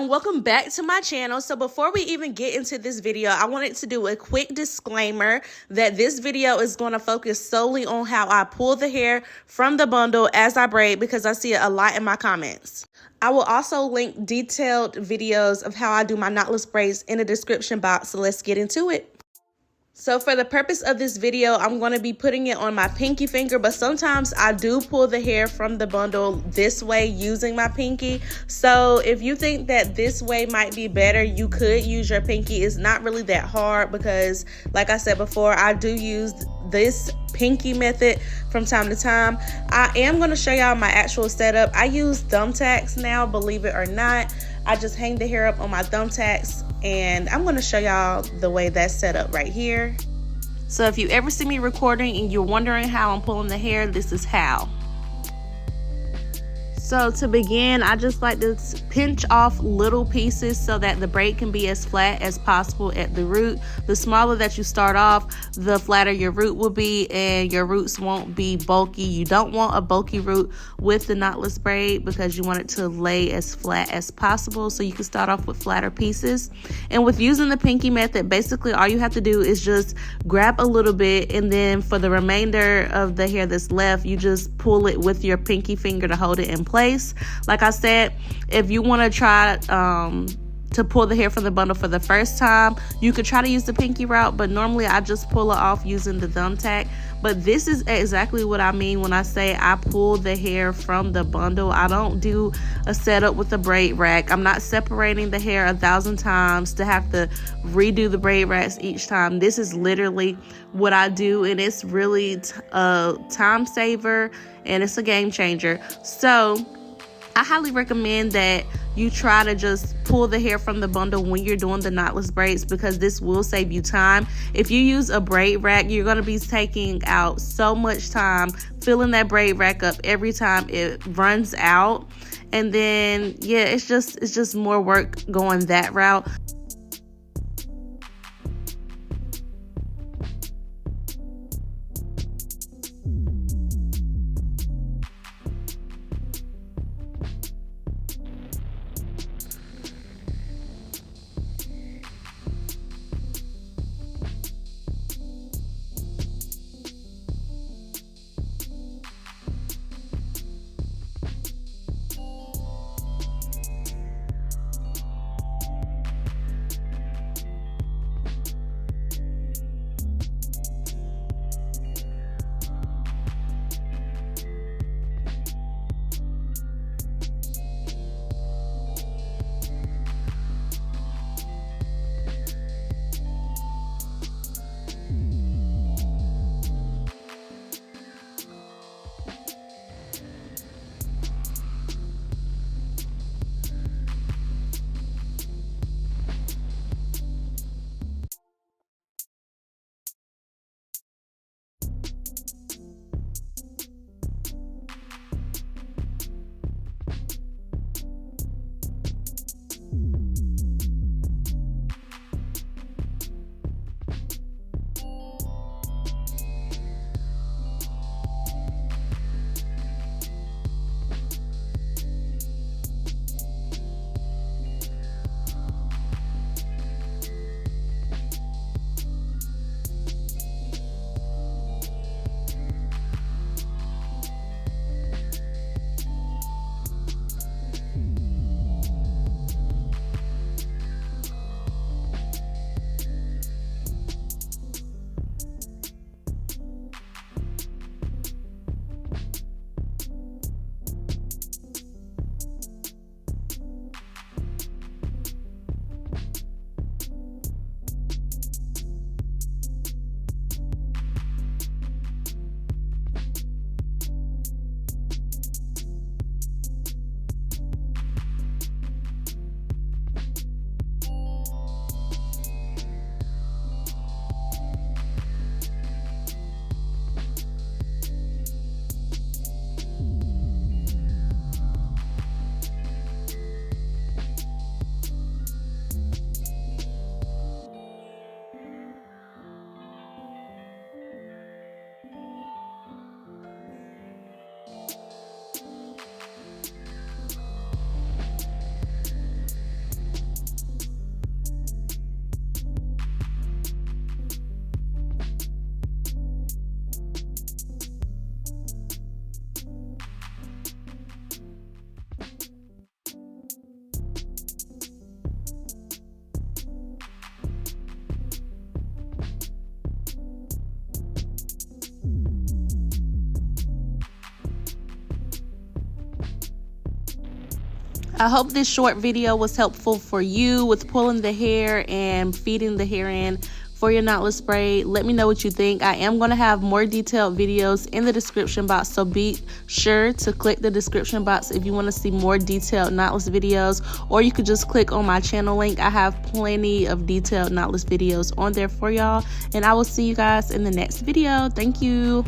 and welcome back to my channel. So before we even get into this video, I wanted to do a quick disclaimer that this video is going to focus solely on how I pull the hair from the bundle as I braid, because I see it a lot in my comments. I will also link detailed videos of how I do my knotless braids in the description box, so let's get into it. So for the purpose of this video, I'm going to be putting it on my pinky finger, but sometimes I do pull the hair from the bundle this way using my pinky. So if you think that this way might be better, you could use your pinky. It's not really that hard because, like I said before, I do use this pinky method from time to time. I am going to show y'all my actual setup. I use thumbtacks now, believe it or not. I just hang the hair up on my thumbtacks, and I'm going to show y'all the way that's set up right here. So if you ever see me recording and you're wondering how I'm pulling the hair, this is how. So to begin, I just like to pinch off little pieces so that the braid can be as flat as possible at the root. The smaller that you start off, the flatter your root will be, and your roots won't be bulky. You don't want a bulky root with the knotless braid because you want it to lay as flat as possible. So you can start off with flatter pieces. And with using the pinky method, basically all you have to do is just grab a little bit, and then for the remainder of the hair that's left, you just pull it with your pinky finger to hold it in place. Like I said, if you want to try to pull the hair from the bundle for the first time, you could try to use the pinky route, but normally I just pull it off using the thumbtack. But this is exactly what I mean when I say I pull the hair from the bundle. I don't do a setup with a braid rack. I'm not separating the hair 1,000 times to have to redo the braid racks each time. This is literally what I do, and it's really a time saver and it's a game changer. So I highly recommend that you try to just pull the hair from the bundle when you're doing the knotless braids, because this will save you time. If you use a braid rack, you're going to be taking out so much time filling that braid rack up every time it runs out. And then, yeah, it's just more work going that route. I hope this short video was helpful for you with pulling the hair and feeding the hair in for your knotless braid. Let me know what you think. I am going to have more detailed videos in the description box, so be sure to click the description box if you want to see more detailed knotless videos, or you could just click on my channel link. I have plenty of detailed knotless videos on there for y'all, and I will see you guys in the next video. Thank you.